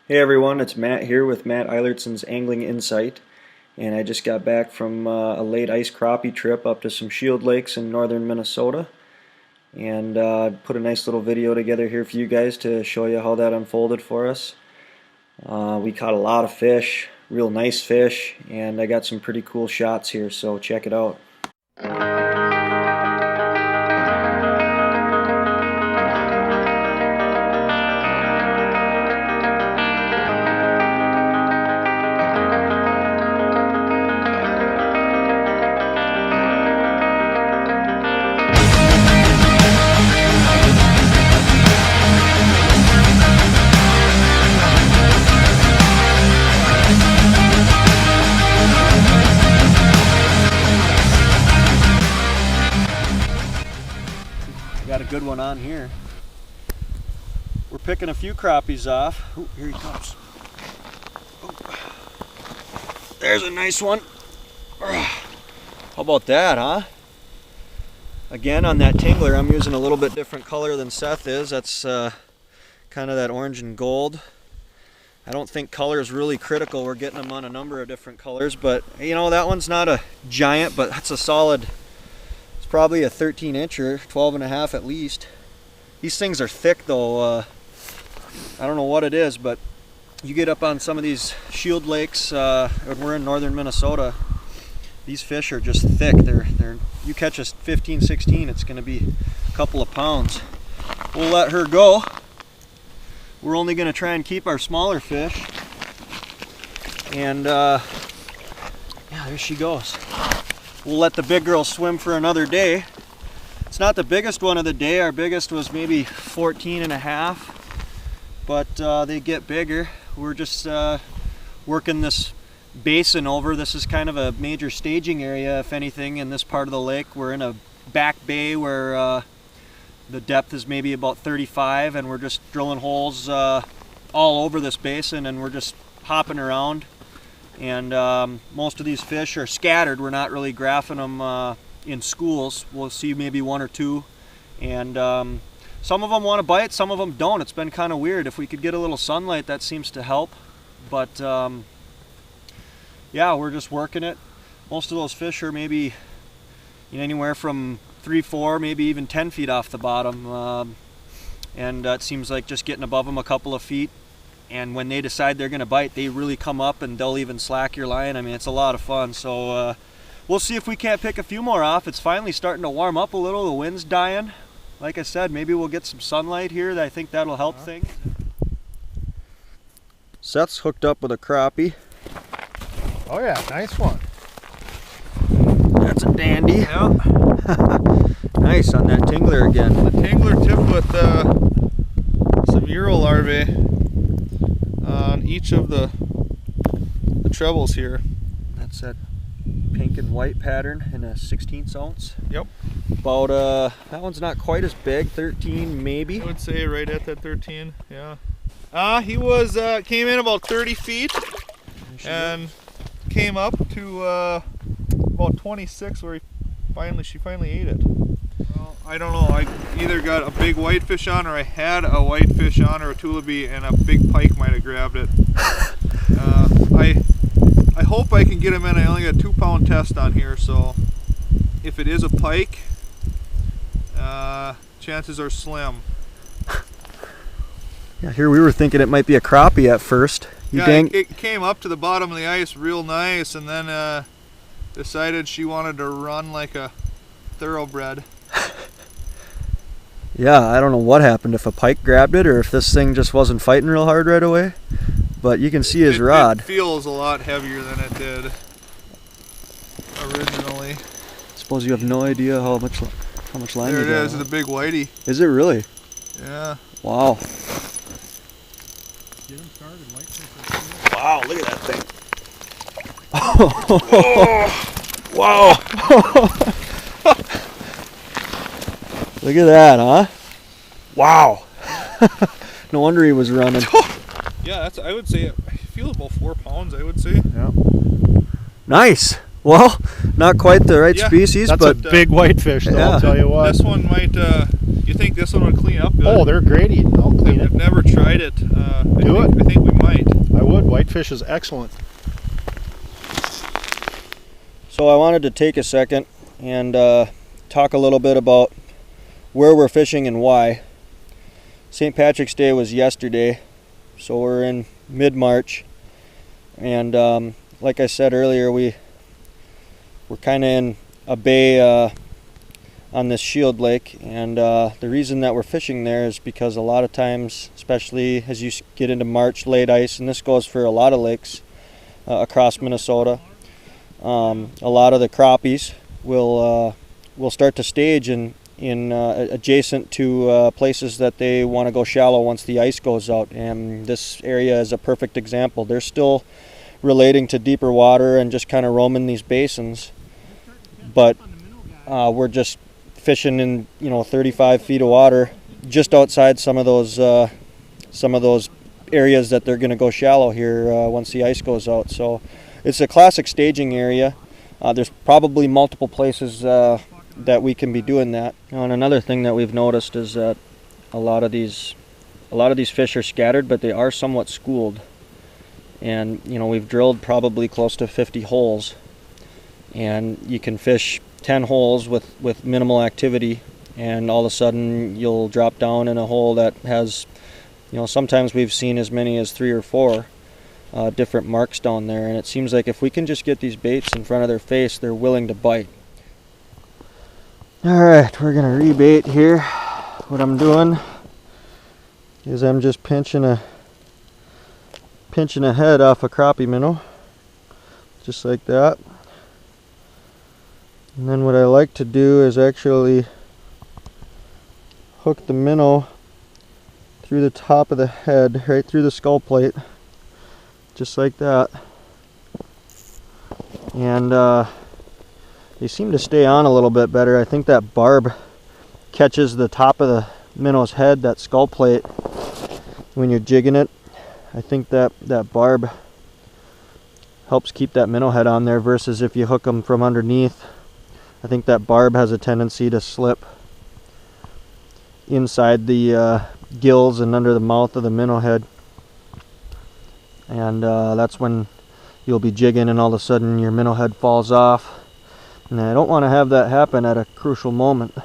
Hey everyone, it's Matt here with Matt Eilertson's Angling Insight, and I just got back from a late ice crappie trip up to some shield lakes in northern Minnesota, and put a nice little video together here for you guys to show you how that unfolded for us. We caught a lot of fish, real nice fish, and I got some pretty cool shots here, so check it out. Got a good one on here. We're picking a few crappies off. Ooh, here he comes. Ooh. There's a nice one. How about that, huh? Again, on that tingler, I'm using a little bit different color than Seth is. That's kind of that orange and gold. I don't think color is really critical. We're getting them on a number of different colors, but you know, that one's not a giant, but that's a solid. It's probably a 13-incher, 12 and a half at least. These things are thick though. I don't know what it is, but you get up on some of these shield lakes, when we're in northern Minnesota, these fish are just thick. You catch a 15, 16, it's going to be a couple of pounds. We'll let her go. We're only going to try and keep our smaller fish. And yeah, there she goes. We'll let the big girl swim for another day. It's not the biggest one of the day. Our biggest was maybe 14 and a half, but they get bigger. We're just working this basin over. This is kind of a major staging area, if anything, in this part of the lake. We're in a back bay where the depth is maybe about 35, and we're just drilling holes all over this basin, and we're just hopping around. And most of these fish are scattered. We're not really graphing them in schools. We'll see maybe one or two, and some of them want to bite, some of them don't. It's been kind of weird. If we could get a little sunlight, that seems to help, but yeah, we're just working it. Most of those fish are maybe anywhere from 3, 4, maybe even 10 feet off the bottom, and it seems like just getting above them a couple of feet. And when they decide they're going to bite, they really come up and they'll even slack your line. I mean, it's a lot of fun. So we'll see if we can't pick a few more off. It's finally starting to warm up a little. The wind's dying. Like I said, maybe we'll get some sunlight here. I think that'll help things. Seth's hooked up with a crappie. Oh yeah, nice one. That's a dandy. Yeah. Nice on that tingler again. The tingler tip with some Euro larvae on each of the trebles here. That's that pink and white pattern in a 1/16 ounce. Yep. About that one's not quite as big, 13 maybe. I would say right at that 13. Yeah. He was came in about 30 feet and came up to about 26 where she finally ate it. Well, I don't know. I either got a big whitefish on, or I had a whitefish on, or a tulipy, and a big pike might have grabbed it. I hope I can get him in. I only got a 2-pound test on here, so if it is a pike, chances are slim. Yeah, here we were thinking it might be a crappie at first. It came up to the bottom of the ice real nice, and then decided she wanted to run like a thoroughbred. Yeah, I don't know what happened, if a pike grabbed it or if this thing just wasn't fighting real hard right away. But you can see his rod. It feels a lot heavier than it did originally. Suppose you have no idea how much line you got. There it is, it's a big whitey. Is it really? Yeah. Wow. Get him started, whitefish. Wow, look at that thing. Oh, wow. Look at that, huh? Wow. No wonder he was running. Yeah, I would say it feels about 4 pounds, I would say. Yeah. Nice. Well, not quite the right species, that's but a big whitefish, though, I'll tell you what. This one might, you think this one would clean up good? Oh, they're great eating. They'll clean it. I've never tried it. I think we might. I would. Whitefish is excellent. So I wanted to take a second and talk a little bit about where we're fishing and why. St. Patrick's Day was yesterday, so we're in mid-March, and like I said earlier, we're kind of in a bay on this shield lake, and the reason that we're fishing there is because a lot of times, especially as you get into March, late ice, and this goes for a lot of lakes across Minnesota, a lot of the crappies will start to stage in adjacent to places that they want to go shallow once the ice goes out, and this area is a perfect example. They're still relating to deeper water and just kind of roaming these basins, but we're just fishing in 35 feet of water just outside some of those areas that they're going to go shallow here once the ice goes out. So it's a classic staging area. There's probably multiple places that we can be doing that. And another thing that we've noticed is that a lot of these fish are scattered, but they are somewhat schooled. And we've drilled probably close to 50 holes, and you can fish 10 holes with minimal activity, and all of a sudden you'll drop down in a hole that has, sometimes we've seen as many as 3 or 4 different marks down there, and it seems like if we can just get these baits in front of their face, they're willing to bite. Alright, we're gonna rebait here. What I'm doing is I'm just pinching a head off a crappie minnow, just like that. And then what I like to do is actually hook the minnow through the top of the head, right through the skull plate, just like that. And they seem to stay on a little bit better. I think that barb catches the top of the minnow's head, that skull plate, when you're jigging it. I think that barb helps keep that minnow head on there versus if you hook them from underneath. I think that barb has a tendency to slip inside the gills and under the mouth of the minnow head, and that's when you'll be jigging and all of a sudden your minnow head falls off, and I don't want to have that happen at a crucial moment.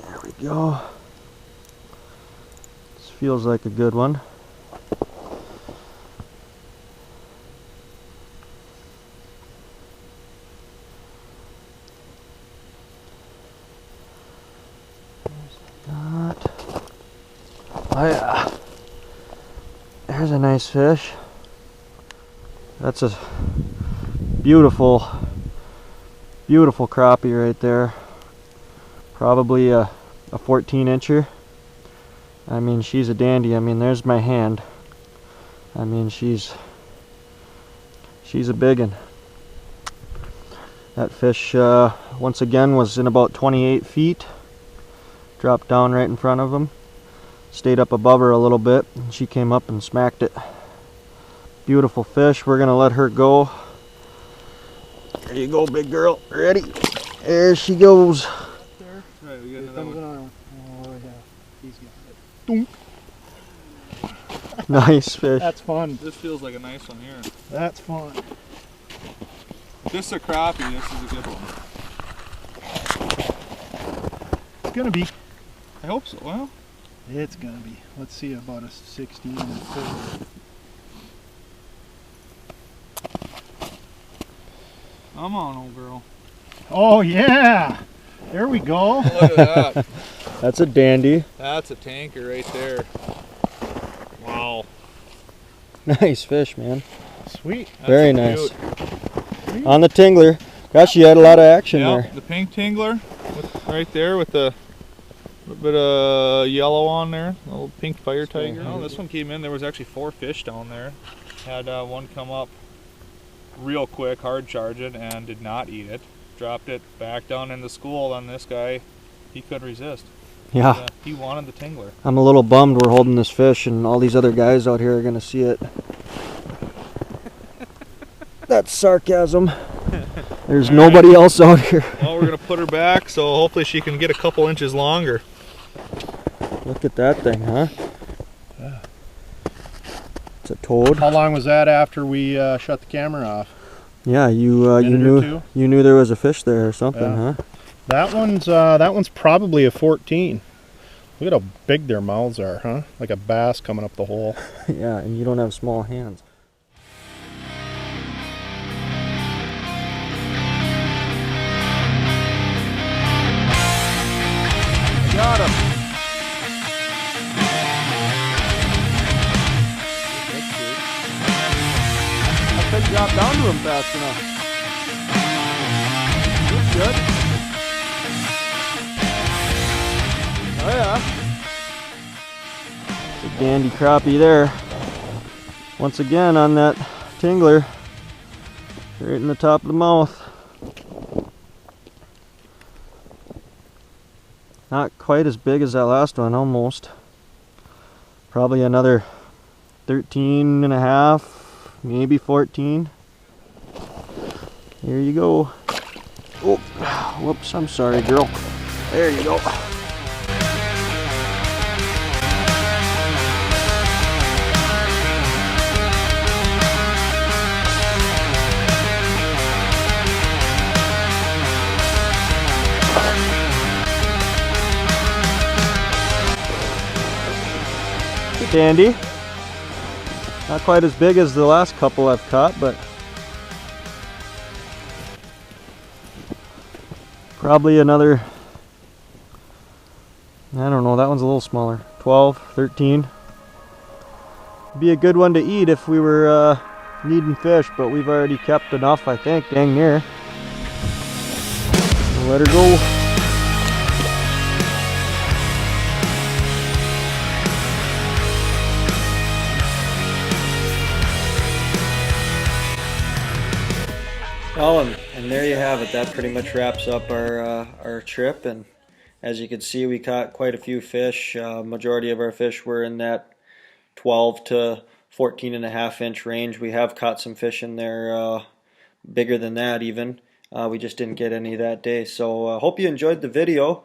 There we go. This feels like a good one. Oh yeah, there's a nice fish. That's a beautiful crappie right there. Probably a 14-incher. I mean, she's a dandy. I mean, there's my hand. I mean, she's a big one. That fish once again was in about 28 feet. Dropped down right in front of him. Stayed up above her a little bit, and she came up and smacked it. Beautiful fish. We're gonna let her go. There you go, big girl. Ready? There she goes. There. Right, we got another one. Oh yeah, he's got it. Nice fish. That's fun. This feels like a nice one here. That's fun. This is a crappie. This is a good one. It's gonna be. I hope so. Well, It's gonna be. Let's see about a 16 and 4. come on, old girl. Oh yeah! There we go. Look at that. That's a dandy. That's a tanker right there. Wow. Nice fish, man. Sweet. That's Very a nice. Sweet. On the tingler. Gosh, you had a lot of action Yep, there. the pink tingler right there with the little bit of yellow on there. A little pink fire tiger. Oh, this one came in. There was actually 4 fish down there. Had one come up real quick, hard charging, and did not eat it. Dropped it back down in the school on this guy. He couldn't resist. Yeah. He wanted the tingler. I'm a little bummed we're holding this fish and all these other guys out here are going to see it. That's sarcasm. There's nobody else out here. Well, we're gonna put her back, so hopefully she can get a couple inches longer. Look at that thing, huh? Yeah. It's a toad. How long was that after we shut the camera off? Yeah, you knew there was a fish there or something, Yeah. huh? That one's probably a 14. Look at how big their mouths are, huh? Like a bass coming up the hole. Yeah, and you don't have small hands. Got him. I couldn't drop down to him fast enough. Looks good. Oh yeah. It's a dandy crappie there. Once again on that tingler. Right in the top of the mouth. Not quite as big as that last one, almost. Probably another 13 and a half, maybe 14. Here you go. Oh, whoops, I'm sorry, girl. There you go. Dandy. Not quite as big as the last couple I've caught, but probably another, I don't know, that one's a little smaller, 12, 13. Be a good one to eat if we were needing fish, but we've already kept enough, I think, dang near. We'll let her go. Well, and there you have it. That pretty much wraps up our trip. And as you can see, we caught quite a few fish. Majority of our fish were in that 12 to 14 and a half inch range. We have caught some fish in there bigger than that even. We just didn't get any that day. So hope you enjoyed the video.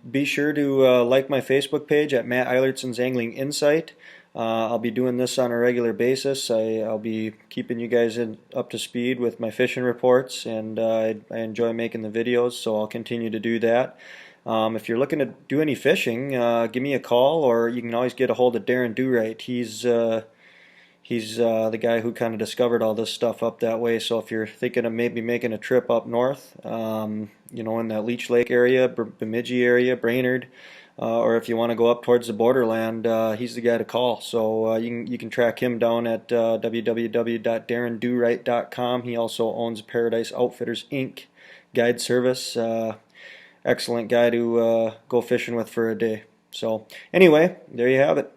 Be sure to like my Facebook page at Matt Eilertson's Angling Insight. I'll be doing this on a regular basis. I'll be keeping you guys up to speed with my fishing reports, and I enjoy making the videos, so I'll continue to do that. If you're looking to do any fishing, give me a call, or you can always get a hold of Darren Do-Right. He's the guy who kind of discovered all this stuff up that way. So if you're thinking of maybe making a trip up north, you know, in that Leech Lake area, Bemidji area, Brainerd, or if you want to go up towards the borderland, he's the guy to call. So you can track him down at www.darrendowright.com. He also owns Paradise Outfitters Inc. guide service. Excellent guy to go fishing with for a day. So anyway, there you have it.